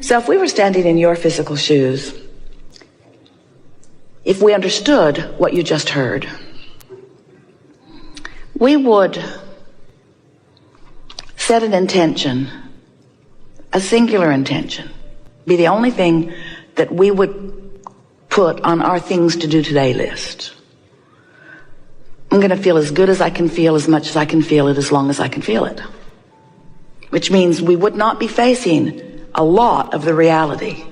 So if we were standing in your physical shoes, if we understood what you just heard, we would set an intention, a singular intention, be the only thing that we would put on our things to do today list. I'm going to feel as good as I can feel, as much as I can feel it, as long as I can feel it. Which means we would not be facing a lot of the reality.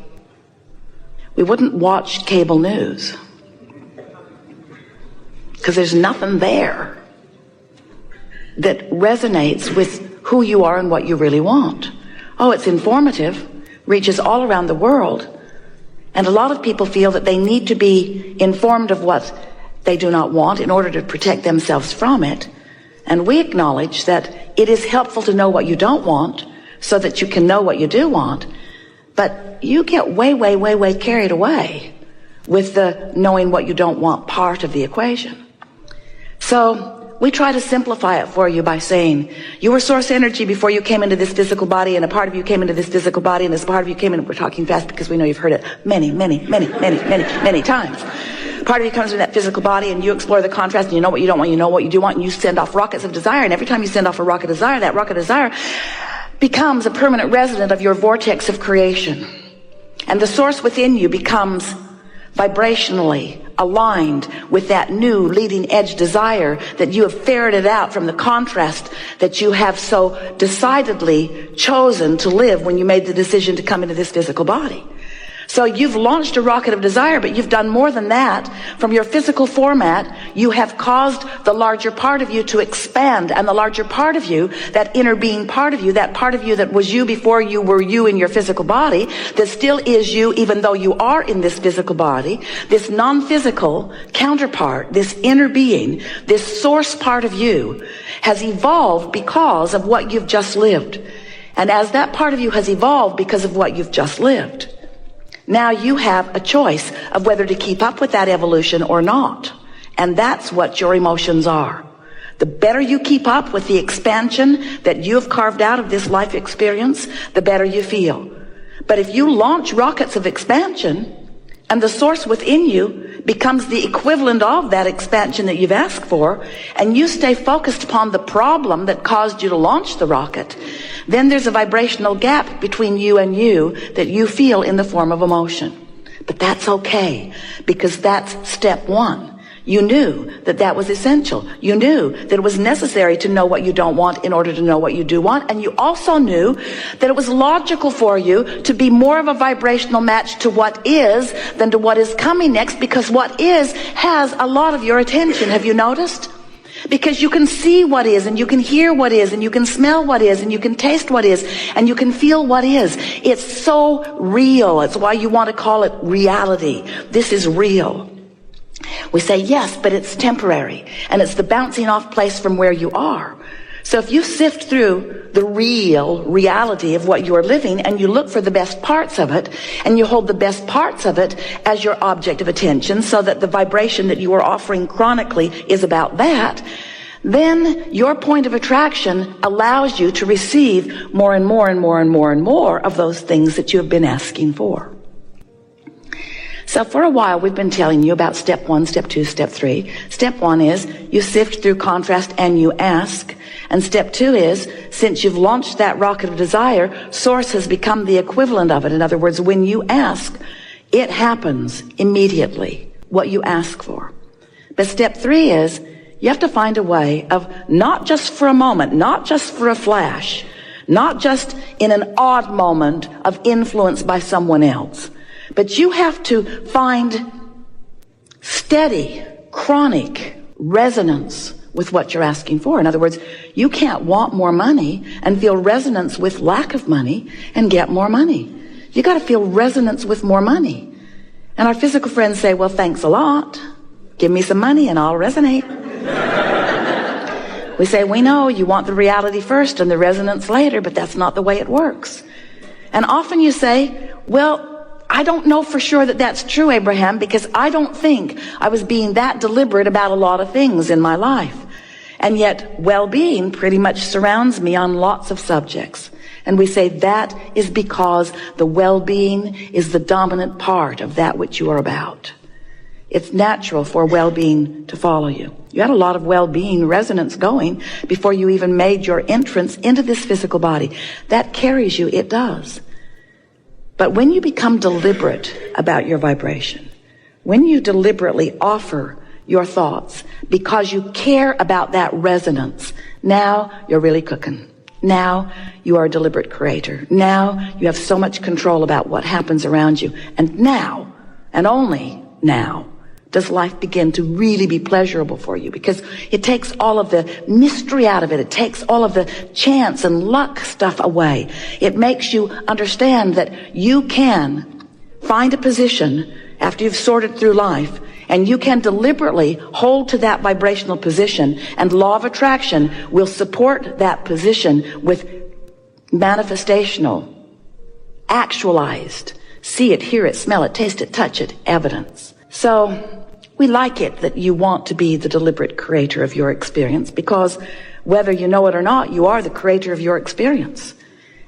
We wouldn't watch cable news because there's nothing there that resonates with who you are and what you really want. Oh, it's informative, reaches all around the world, and a lot of people feel that they need to be informed of what they do not want in order to protect themselves from it. And we acknowledge that it is helpful to know what you don't want so that you can know what you do want. But you get way carried away with the knowing what you don't want part of the equation. So we try to simplify it for you by saying, you were source energy before you came into this physical body, and a part of you came into this physical body, and this part of you came in. We're talking fast because we know you've heard it many times. Part of you comes in that physical body, and you explore the contrast, and you know what you don't want, you know what you do want, and you send off rockets of desire. And every time you send off a rocket of desire, that rocket of desire becomes a permanent resident of your vortex of creation. And the source within you becomes vibrationally aligned with that new leading edge desire that you have ferreted out from the contrast that you have so decidedly chosen to live when you made the decision to come into this physical body. So you've launched a rocket of desire, but you've done more than that. From your physical format, you have caused the larger part of you to expand, and the larger part of you, that inner being part of you that was you before you were you in your physical body, that still is you even though you are in this physical body, this non-physical counterpart, this inner being, this source part of you has evolved because of what you've just lived. And as that part of you has evolved because of what you've just lived, now you have a choice of whether to keep up with that evolution or not. And that's what your emotions are. The better you keep up with the expansion that you have carved out of this life experience, the better you feel. But if you launch rockets of expansion, and the source within you becomes the equivalent of that expansion that you've asked for, and you stay focused upon the problem that caused you to launch the rocket, then there's a vibrational gap between you and you that you feel in the form of emotion. But that's okay, because that's step one. You knew that that was essential. You knew that it was necessary to know what you don't want in order to know what you do want. And you also knew that it was logical for you to be more of a vibrational match to what is than to what is coming next, because what is has a lot of your attention. Have you noticed? Because you can see what is, and you can hear what is, and you can smell what is, and you can taste what is, and you can feel what is. It's so real. It's why you want to call it reality. This is real. We say, yes, but it's temporary, and it's the bouncing off place from where you are. So if you sift through the real reality of what you are living, and you look for the best parts of it, and you hold the best parts of it as your object of attention, so that the vibration that you are offering chronically is about that, then your point of attraction allows you to receive more and more and more and more and more of those things that you have been asking for. So for a while, we've been telling you about step 1, step 2, step 3. Step 1 is you sift through contrast and you ask. And step 2 is, since you've launched that rocket of desire, source has become the equivalent of it. In other words, when you ask, it happens immediately, what you ask for. But step 3 is, you have to find a way of not just for a moment, not just for a flash, not just in an odd moment of influence by someone else, but you have to find steady, chronic resonance with what you're asking for. In other words, you can't want more money and feel resonance with lack of money and get more money. You got to feel resonance with more money. And our physical friends say, well, thanks a lot. Give me some money and I'll resonate. We say, we know you want the reality first and the resonance later, but that's not the way it works. And often you say, well, I don't know for sure that that's true, Abraham, because I don't think I was being that deliberate about a lot of things in my life. And yet well-being pretty much surrounds me on lots of subjects. And we say that is because the well-being is the dominant part of that which you are about. It's natural for well-being to follow you. You had a lot of well-being resonance going before you even made your entrance into this physical body. That carries you, it does. But when you become deliberate about your vibration, when you deliberately offer your thoughts because you care about that resonance, now you're really cooking. Now you are a deliberate creator. Now you have so much control about what happens around you. And now, and only now, does life begin to really be pleasurable for you, because it takes all of the mystery out of it. It takes all of the chance and luck stuff away. It makes you understand that you can find a position after you've sorted through life, and you can deliberately hold to that vibrational position, and law of attraction will support that position with manifestational, actualized, see it, hear it, smell it, taste it, touch it, evidence. So we like it that you want to be the deliberate creator of your experience, because whether you know it or not, you are the creator of your experience.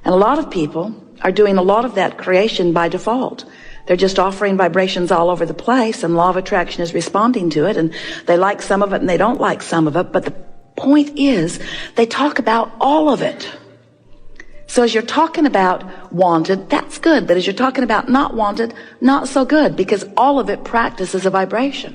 And a lot of people are doing a lot of that creation by default. They're just offering vibrations all over the place, and law of attraction is responding to it, and they like some of it and they don't like some of it. But the point is, they talk about all of it. So as you're talking about wanted, that's good. But as you're talking about not wanted, not so good, because all of it practices a vibration.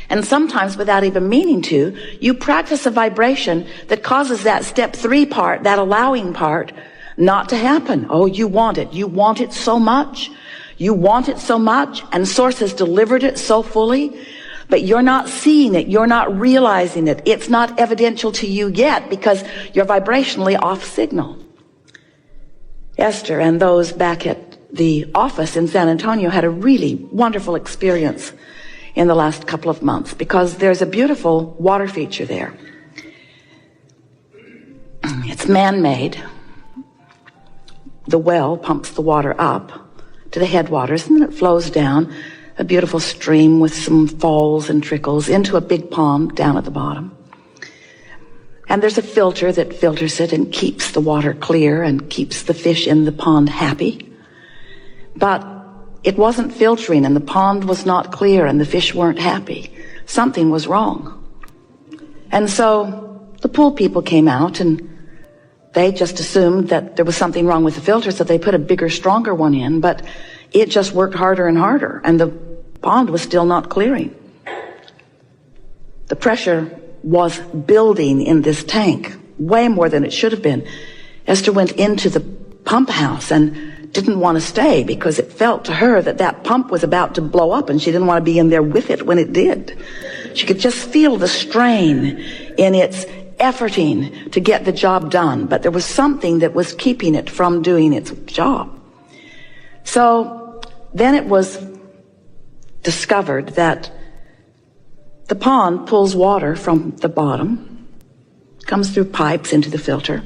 And sometimes, without even meaning to, you practice a vibration that causes that step 3 part, that allowing part, not to happen. Oh, you want it. You want it so much. You want it so much, and Source has delivered it so fully, but you're not seeing it. You're not realizing it. It's not evidential to you yet, because you're vibrationally off signal. Esther and those back at the office in San Antonio had a really wonderful experience in the last couple of months, because there's a beautiful water feature there. It's man-made. The well pumps the water up to the headwaters, and then it flows down a beautiful stream with some falls and trickles into a big pond down at the bottom. And there's a filter that filters it and keeps the water clear and keeps the fish in the pond happy. But it wasn't filtering, and the pond was not clear, and the fish weren't happy. Something was wrong. And so the pool people came out, and they just assumed that there was something wrong with the filter, so they put a bigger, stronger one in, but it just worked harder and harder, and the pond was still not clearing. The pressure was building in this tank, way more than it should have been. Esther went into the pump house and didn't want to stay, because it felt to her that that pump was about to blow up, and she didn't want to be in there with it when it did. She could just feel the strain in its efforting to get the job done, but there was something that was keeping it from doing its job. So then it was discovered that the pond pulls water from the bottom, comes through pipes into the filter.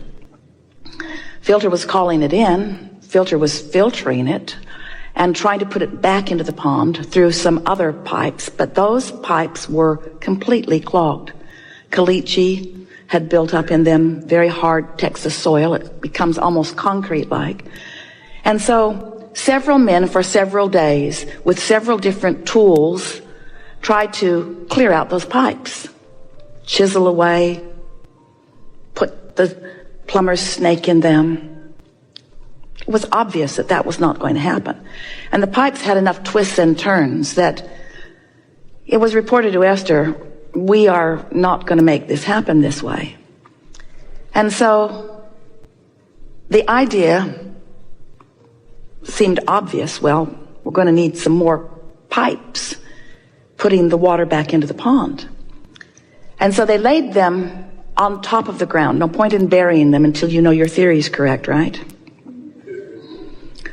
Filter was calling it in, filter was filtering it and trying to put it back into the pond through some other pipes, but those pipes were completely clogged. Caliche had built up in them, very hard Texas soil. It becomes almost concrete-like. And so several men for several days with several different tools tried to clear out those pipes, chisel away, put the plumber's snake in them. It was obvious that that was not going to happen. And the pipes had enough twists and turns that it was reported to Esther, we are not going to make this happen this way. And so the idea seemed obvious. Well, we're going to need some more pipes putting the water back into the pond. And so they laid them on top of the ground. No point in burying them until you know your theory is correct, right?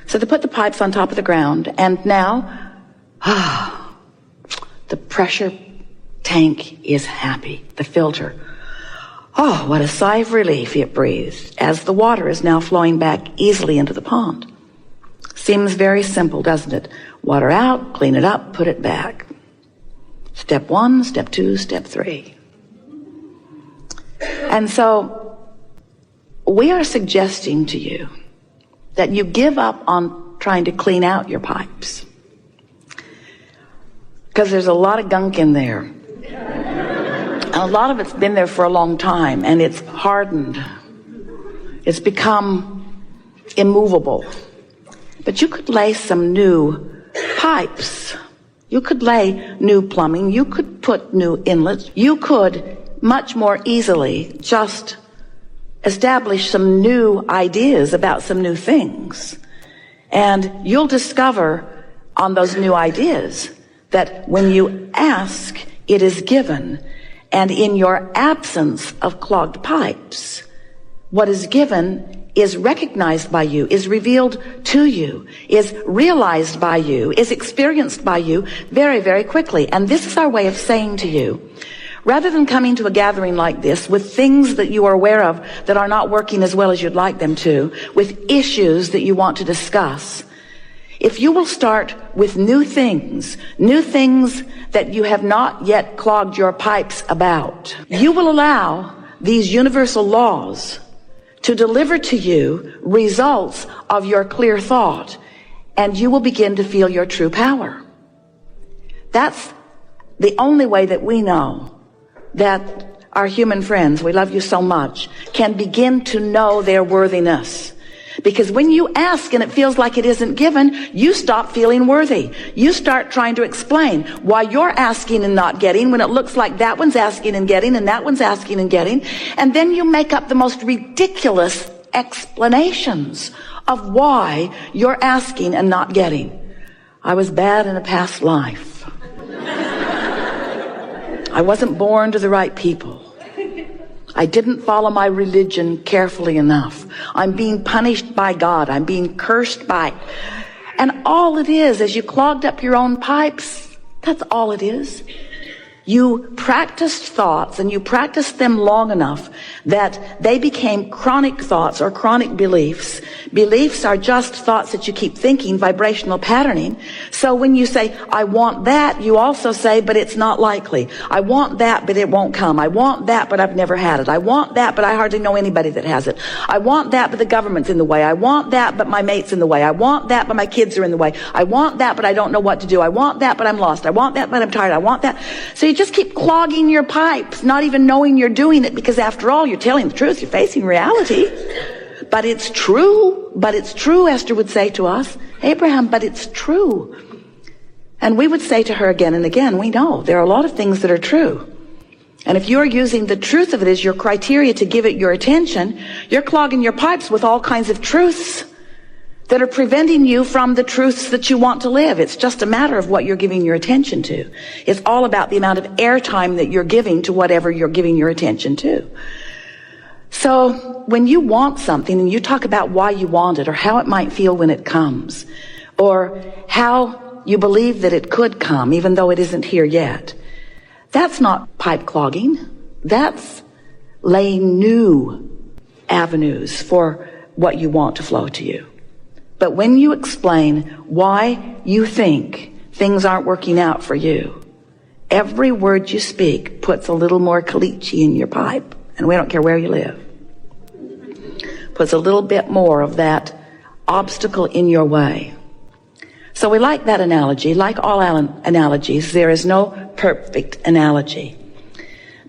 So they put the pipes on top of the ground, and now the pressure tank is happy. The filter. Oh, what a sigh of relief it breathes as the water is now flowing back easily into the pond. Seems very simple, doesn't it? Water out, clean it up, put it back. Step 1, step 2, step 3. And so we are suggesting to you that you give up on trying to clean out your pipes. Because there's a lot of gunk in there. And a lot of it's been there for a long time, and it's hardened. It's become immovable. But you could lay some new pipes. You could lay new plumbing. You could put new inlets. You could much more easily just establish some new ideas about some new things. And you'll discover on those new ideas that when you ask, it is given. And in your absence of clogged pipes, what is given is recognized by you, is revealed to you, is realized by you, is experienced by you very, very quickly. And this is our way of saying to you, rather than coming to a gathering like this with things that you are aware of that are not working as well as you'd like them to, with issues that you want to discuss, if you will start with new things that you have not yet clogged your pipes about, you will allow these universal laws to deliver to you results of your clear thought, and you will begin to feel your true power. That's the only way that we know that our human friends, we love you so much, can begin to know their worthiness. Because when you ask and it feels like it isn't given, you stop feeling worthy. You start trying to explain why you're asking and not getting when it looks like that one's asking and getting and that one's asking and getting. And then you make up the most ridiculous explanations of why you're asking and not getting. I was bad in a past life. I wasn't born to the right people. I didn't follow my religion carefully enough. I'm being punished by God. I'm being cursed by. And all it is you clogged up your own pipes. That's all it is. You practiced thoughts, and you practiced them long enough that they became chronic thoughts or chronic beliefs. Beliefs are just thoughts that you keep thinking, vibrational patterning. So when you say, I want that, you also say, but it's not likely. I want that, but it won't come. I want that, but I've never had it. I want that, but I hardly know anybody that has it. I want that, but the government's in the way. I want that, but my mate's in the way. I want that, but my kids are in the way. I want that, but I don't know what to do. I want that, but I'm lost. I want that, but I'm tired. I want that. So you just keep clogging your pipes, not even knowing you're doing it, because after all, you're telling the truth. You're facing reality. But it's true. But it's true, Esther would say to us. Abraham, but it's true. And we would say to her again and again, we know there are a lot of things that are true. And if you're using the truth of it as your criteria to give it your attention, you're clogging your pipes with all kinds of truths that are preventing you from the truths that you want to live. It's just a matter of what you're giving your attention to. It's all about the amount of airtime that you're giving to whatever you're giving your attention to. So when you want something and you talk about why you want it, or how it might feel when it comes, or how you believe that it could come even though it isn't here yet, that's not pipe clogging. That's laying new avenues for what you want to flow to you. But when you explain why you think things aren't working out for you, every word you speak puts a little more caliche in your pipe. And we don't care where you live. Puts a little bit more of that obstacle in your way. So we like that analogy. Like all analogies, there is no perfect analogy.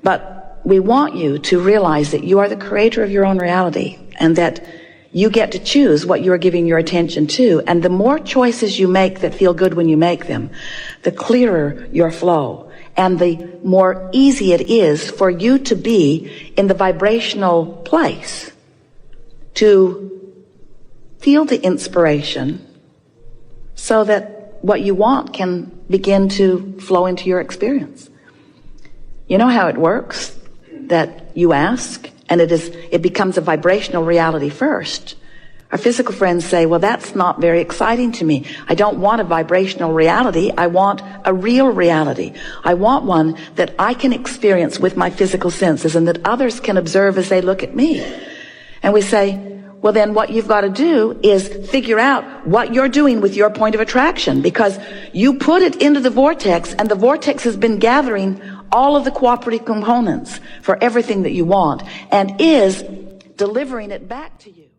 But we want you to realize that you are the creator of your own reality, and that you get to choose what you are giving your attention to. And the more choices you make that feel good when you make them, the clearer your flow, and the more easy it is for you to be in the vibrational place to feel the inspiration so that what you want can begin to flow into your experience. You know how it works? That you ask, and it becomes a vibrational reality first. Our physical friends say, well, that's not very exciting to me. I don't want a vibrational reality. I want a real reality. I want one that I can experience with my physical senses and that others can observe as they look at me. And we say, well, then what you've got to do is figure out what you're doing with your point of attraction, because you put it into the vortex, and the vortex has been gathering all of the cooperative components for everything that you want, and is delivering it back to you.